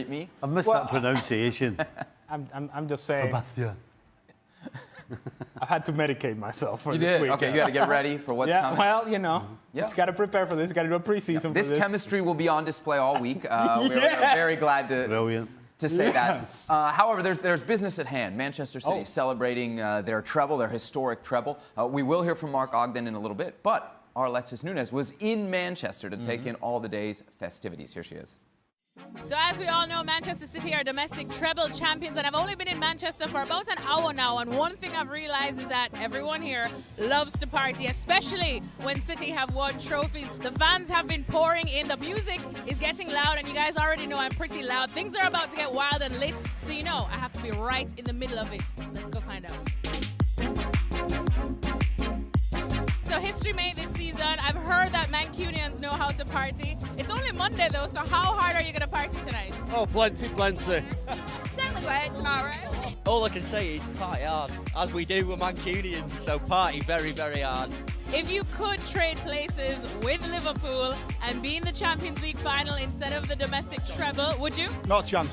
Me? I've missed that pronunciation. I'm just saying. Sebastian. I've had to medicate myself for You this did? week. Okay, you got to get ready for what's coming. Well, you know, just got to prepare for this. Got to do a preseason for this. This chemistry will be on display all week. We're very glad to say that. However, there's business at hand. Manchester City celebrating their treble, their historic treble. We will hear from Mark Ogden in a little bit, but our Alexis Nunes was in Manchester to take in all the day's festivities. Here she is. So as we all know, Manchester City are domestic treble champions, and I've only been in Manchester for about an hour now, and one thing I've realized is that everyone here loves to party, especially when City have won trophies. The fans have been pouring in, the music is getting loud, and you guys already know I'm pretty loud. Things are about to get wild and lit, so you know I have to be right in the middle of it. Let's go find out. So history made this season. I've heard that Mancunians know how to party. It's only Monday though, so how hard are you going to party tonight? Oh, plenty. Certainly work tomorrow. All I can say is party hard, as we do with Mancunians, so party very, very hard. If you could trade places with Liverpool and be in the Champions League final instead of the domestic treble, would you? Not a chance.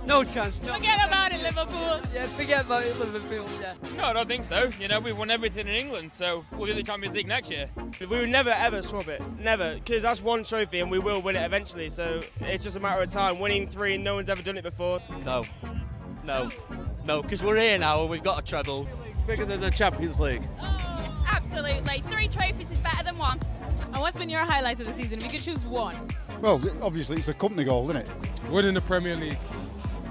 No chance. No. Forget about it, Liverpool. Yeah, forget about it, Liverpool. Yeah. No, I don't think so. You know, we've won everything in England, so we'll do the Champions League next year. We would never ever swap it, never, because that's one trophy and we will win it eventually. So it's just a matter of time. Winning 3, no one's ever done it before. No, because we're here now and we've got a treble. Bigger than the Champions League. Oh, absolutely. 3 trophies is better than 1. And what's been your highlights of the season? If you could choose one. Well, obviously it's a company goal, isn't it? Winning the Premier League.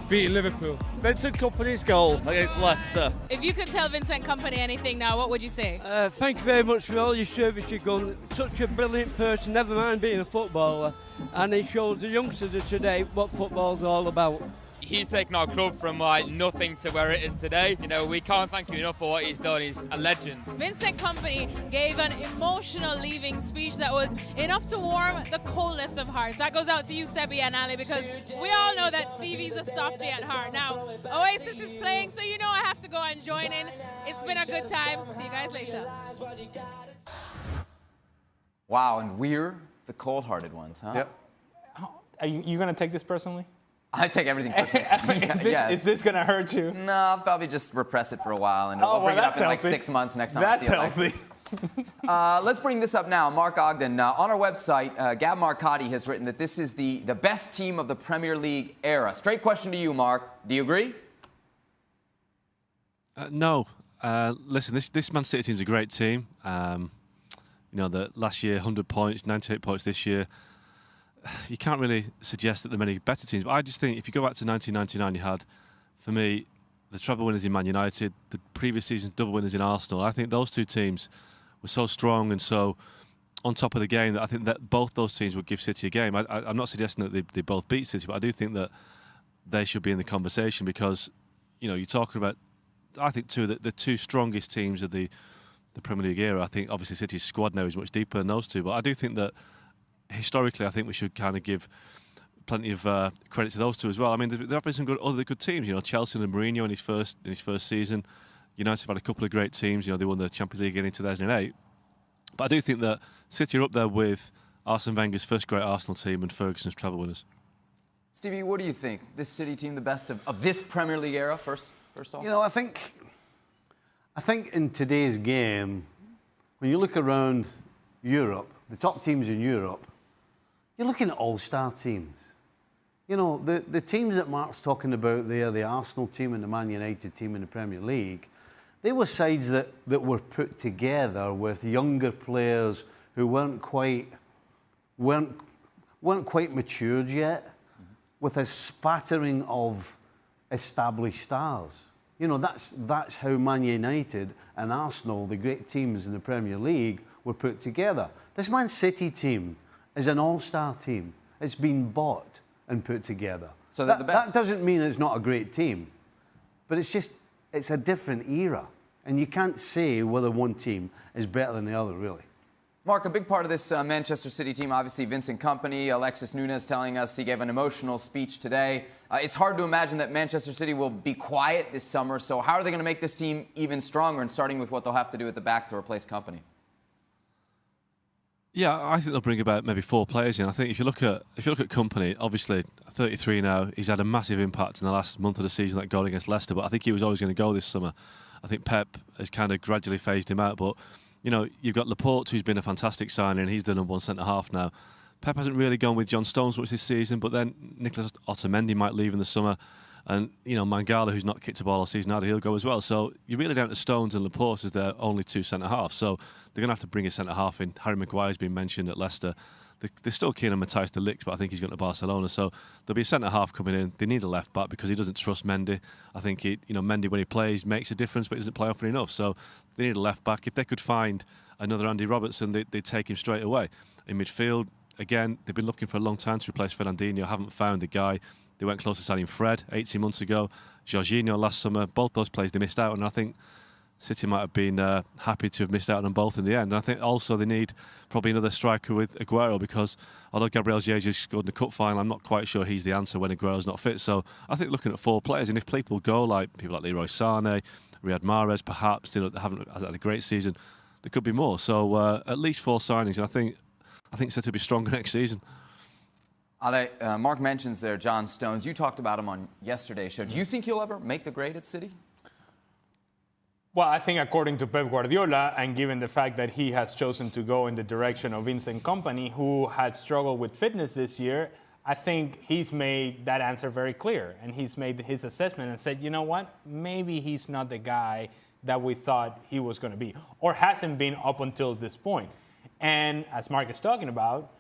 Beating Liverpool. Vincent Kompany's goal against Leicester. If you could tell Vincent Kompany anything now, what would you say? Thank you very much for all your service you've done. Such a brilliant person, never mind being a footballer. And he shows the youngsters of today what football's all about. He's taken our club from like nothing to where it is today. You know, we can't thank him enough for what he's done. He's a legend. Vincent Kompany gave an emotional leaving speech that was enough to warm the coldest of hearts. That goes out to you, Sebi and Ali, because we all know that Stevie's a softie at heart. Now, Oasis is playing, so you know I have to go and join in. It's been a good time. See you guys later. Wow, and we're the cold-hearted ones, huh? Yep. Are you going to take this personally? I take everything personally. Is this going to hurt you? No, I'll probably just repress it for a while, and I'll bring it up in like 6 months next time I see it. That's healthy. Let's bring this up now. Mark Ogden, on our website, Gab Marcotti has written that this is the best team of the Premier League era. Straight question to you, Mark. Do you agree? No. Listen, this Man City team's a great team. You know, the last year, 100 points, 98 points this year. You can't really suggest that there are many better teams. But I just think if you go back to 1999, you had, for me, the treble winners in Man United, the previous season's double winners in Arsenal. I think those two teams were so strong and so on top of the game that I think that both those teams would give City a game. I'm not suggesting that they both beat City, but I do think that they should be in the conversation because, you know, you're talking about, I think, the two strongest teams of the Premier League era. I think, obviously, City's squad now is much deeper than those two, but I do think that historically, I think we should kind of give plenty of credit to those two as well. I mean, there have been some other good teams. You know, Chelsea and Mourinho in his first season. United have had a couple of great teams. You know, they won the Champions League again in 2008. But I do think that City are up there with Arsene Wenger's first great Arsenal team and Ferguson's treble winners. Stevie, what do you think? This City team the best of this Premier League era? First off, you know, I think in today's game, when you look around Europe, the top teams in Europe, you're looking at all-star teams. You know, the teams that Mark's talking about there, the Arsenal team and the Man United team in the Premier League, they were sides that were put together with younger players who weren't quite matured yet, with a spattering of established stars. You know, that's how Man United and Arsenal, the great teams in the Premier League, were put together. This Man City team is an all-star team. It's been bought and put together. So they're the best. That doesn't mean it's not a great team, but it's a different era, and you can't say whether one team is better than the other, really. Mark, a big part of this Manchester City team, obviously Vincent Kompany, Alexis Nunes telling us he gave an emotional speech today. It's hard to imagine that Manchester City will be quiet this summer, so how are they going to make this team even stronger, and starting with what they'll have to do at the back to replace Kompany? Yeah, I think they'll bring about maybe 4 players in. I think if you look at Kompany, obviously 33 now, he's had a massive impact in the last month of the season, that goal against Leicester. But I think he was always going to go this summer. I think Pep has kind of gradually phased him out. But you've got Laporte, who's been a fantastic signing. He's the number 1 centre half now. Pep hasn't really gone with John Stones much this season, but then Nicolas Otamendi might leave in the summer. And, Mangala, who's not kicked a ball all season either, he'll go as well. So you're really down to Stones and Laporte as their only 2 centre-halves. So they're going to have to bring a centre-half in. Harry Maguire's been mentioned at Leicester. They're still keen on Matthijs de Ligt, but I think he's going to Barcelona. So there'll be a centre-half coming in. They need a left-back because he doesn't trust Mendy. I think, Mendy, when he plays, makes a difference, but he doesn't play often enough. So they need a left-back. If they could find another Andy Robertson, they'd take him straight away. In midfield, again, they've been looking for a long time to replace Fernandinho. Haven't found the guy. They went close to signing Fred 18 months ago. Jorginho last summer. Both those players they missed out on. And I think City might have been happy to have missed out on both in the end. And I think also they need probably another striker with Aguero, because although Gabriel Jesus scored in the cup final, I'm not quite sure he's the answer when Aguero's not fit. So I think looking at 4 players, and if people go like people like Leroy Sané, Riyad Mahrez, perhaps they haven't had a great season, there could be more. So at least 4 signings, and I think City will be stronger next season. Ale, Mark mentions there John Stones. You talked about him on yesterday's show. Do you think he'll ever make the grade at City? Well, I think according to Pep Guardiola, and given the fact that he has chosen to go in the direction of Vincent Kompany, who had struggled with fitness this year, I think he's made that answer very clear. And he's made his assessment and said, you know what, maybe he's not the guy that we thought he was going to be, or hasn't been up until this point. And as Mark is talking about,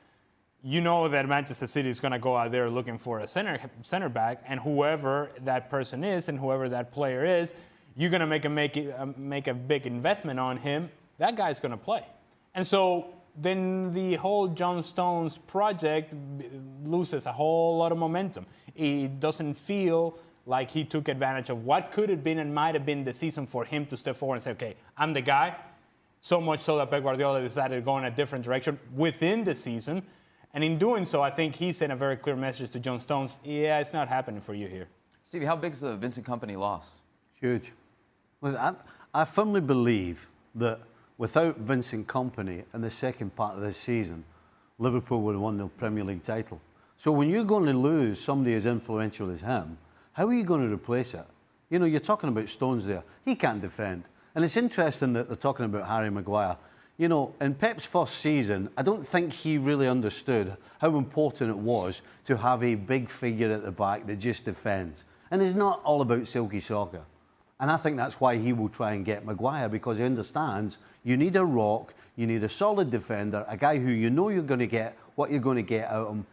you know that Manchester City is going to go out there looking for a center back, and whoever that person is and whoever that player is, you're going to make a big investment on him. That guy's going to play. And so then the whole John Stones project loses a whole lot of momentum. It doesn't feel like he took advantage of what could have been and might have been the season for him to step forward and say, okay, I'm the guy. So much so that Pep Guardiola decided to go in a different direction within the season. And in doing so, I think he sent a very clear message to John Stones. Yeah, it's not happening for you here. Stevie, how big is the Vincent Kompany loss? Huge. Listen, I firmly believe that without Vincent Kompany in the second part of this season, Liverpool would have won the Premier League title. So when you're going to lose somebody as influential as him, how are you going to replace it? You're talking about Stones there. He can't defend. And it's interesting that they're talking about Harry Maguire. In Pep's first season, I don't think he really understood how important it was to have a big figure at the back that just defends. And it's not all about silky soccer. And I think that's why he will try and get Maguire, because he understands you need a rock, you need a solid defender, a guy who you know you're going to get what you're going to get out of him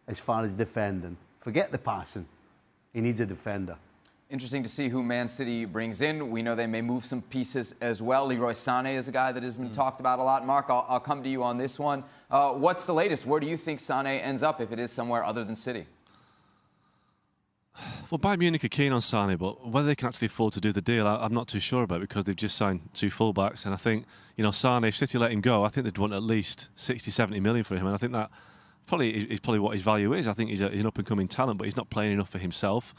as far as defending. Forget the passing. He needs a defender. Interesting to see who Man City brings in. We know they may move some pieces as well. Leroy Sané is a guy that has been talked about a lot. Mark, I'll come to you on this one. What's the latest? Where do you think Sané ends up if it is somewhere other than City? Well, Bayern Munich are keen on Sané, but whether they can actually afford to do the deal, I'm not too sure about, because they've just signed 2 fullbacks. And I think, Sané, if City let him go, I think they'd want at least 60, 70 million for him. And I think that is probably what his value is. I think he's an up-and-coming talent, but he's not playing enough for himself.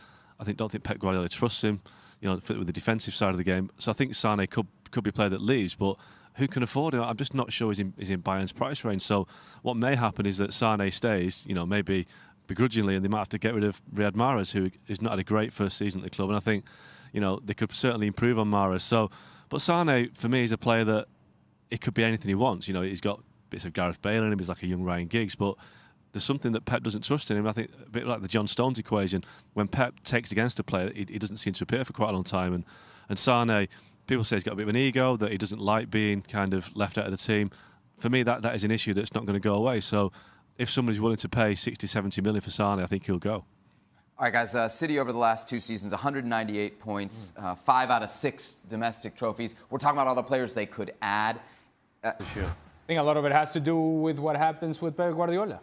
Don't think Pep Guardiola trusts him, with the defensive side of the game. So I think Sané could be a player that leaves, but who can afford him? I'm just not sure he's in Bayern's price range. So what may happen is that Sané stays, maybe begrudgingly, and they might have to get rid of Riyad Mahrez, who has not had a great first season at the club. And I think, they could certainly improve on Mahrez. So, but Sané, for me, is a player that it could be anything he wants. He's got bits of Gareth Bale in him. He's like a young Ryan Giggs, but there's something that Pep doesn't trust in him. I think a bit like the John Stones equation. When Pep takes against a player, he doesn't seem to appear for quite a long time. And Sané, people say he's got a bit of an ego, that he doesn't like being kind of left out of the team. For me, that is an issue that's not going to go away. So if somebody's willing to pay 60, 70 million for Sané, I think he'll go. All right, guys, City over the last 2 seasons, 198 points, 5 out of 6 domestic trophies. We're talking about all the players they could add. Sure. I think a lot of it has to do with what happens with Pep Guardiola.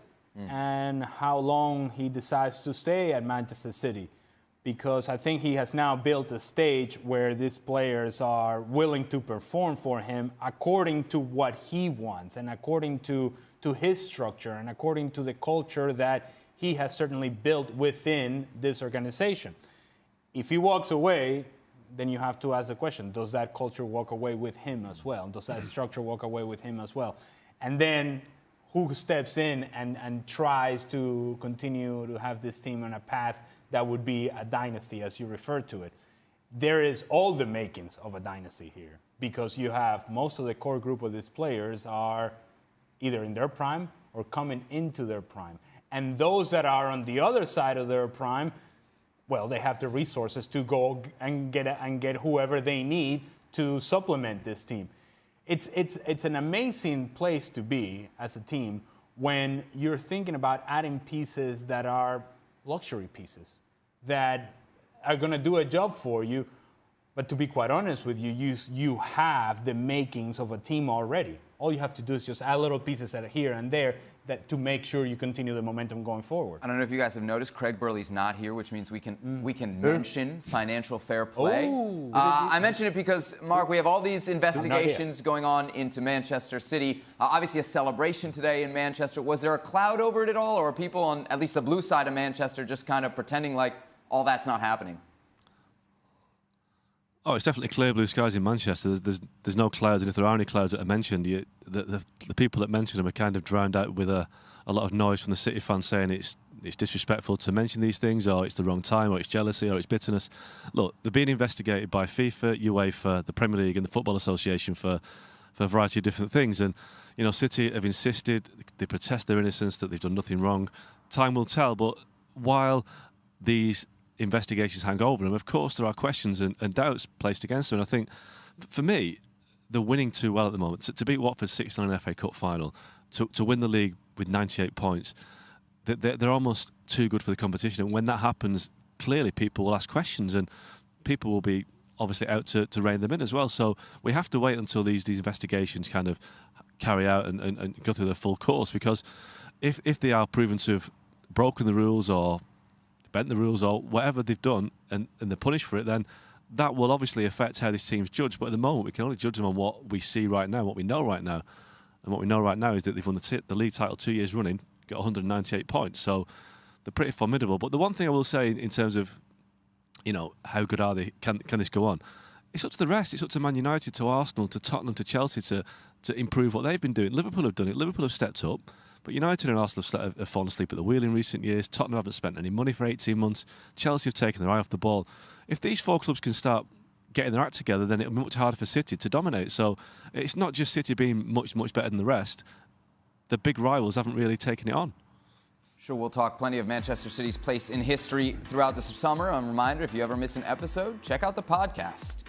And how long he decides to stay at Manchester City. Because I think he has now built a stage where these players are willing to perform for him according to what he wants and according to his structure and according to the culture that he has certainly built within this organization. If he walks away, then you have to ask the question, does that culture walk away with him as well? Does that structure walk away with him as well? And then who steps in and tries to continue to have this team on a path that would be a dynasty, as you refer to it. There is all the makings of a dynasty here, because you have most of the core group of these players are either in their prime or coming into their prime. And those that are on the other side of their prime, well, they have the resources to go and get whoever they need to supplement this team. It's an amazing place to be as a team when you're thinking about adding pieces that are luxury pieces that are going to do a job for you. But to be quite honest with you, you have the makings of a team already. All you have to do is just add little pieces that are here and there that to make sure you continue the momentum going forward. I don't know if you guys have noticed, Craig Burley's not here, which means we can mention financial fair play. I mention it because, Mark, we have all these investigations going on into Manchester City. Obviously a celebration today in Manchester. Was there a cloud over it at all, or are people on at least the blue side of Manchester just kind of pretending like all that's not happening? Oh, it's definitely clear blue skies in Manchester. There's no clouds, and if there are any clouds that are mentioned, the people that mention them are kind of drowned out with a lot of noise from the City fans saying it's disrespectful to mention these things, or it's the wrong time, or it's jealousy, or it's bitterness. Look, they're being investigated by FIFA, UEFA, the Premier League, and the Football Association for a variety of different things. And you know, City have insisted, they protest their innocence, that they've done nothing wrong. Time will tell, but while these investigations hang over them, of course there are questions and doubts placed against them. And I think, for me, they're winning too well at the moment. To beat Watford 6-0 in an FA Cup final, to win the league with 98 points, they're almost too good for the competition. And when that happens, clearly people will ask questions, and people will be obviously out to rein them in as well. So we have to wait until these investigations kind of carry out and go through their full course, because if they are proven to have broken the rules or bent the rules or whatever they've done, and they're punished for it, then that will obviously affect how this team's judged. But at the moment, we can only judge them on what we see right now, what we know right now. And what we know right now is that they've won the league title 2 years running, got 198 points. So they're pretty formidable. But the one thing I will say in terms of, you know, how good are they, can this go on? It's up to the rest. It's up to Man United, to Arsenal, to Tottenham, to Chelsea to improve what they've been doing. Liverpool have done it. Liverpool have stepped up. But United and Arsenal have fallen asleep at the wheel in recent years. Tottenham haven't spent any money for 18 months. Chelsea have taken their eye off the ball. If these four clubs can start getting their act together, then it'll be much harder for City to dominate. So it's not just City being much, much better than the rest. The big rivals haven't really taken it on. Sure, we'll talk plenty of Manchester City's place in history throughout this summer. A reminder, if you ever miss an episode, check out the podcast.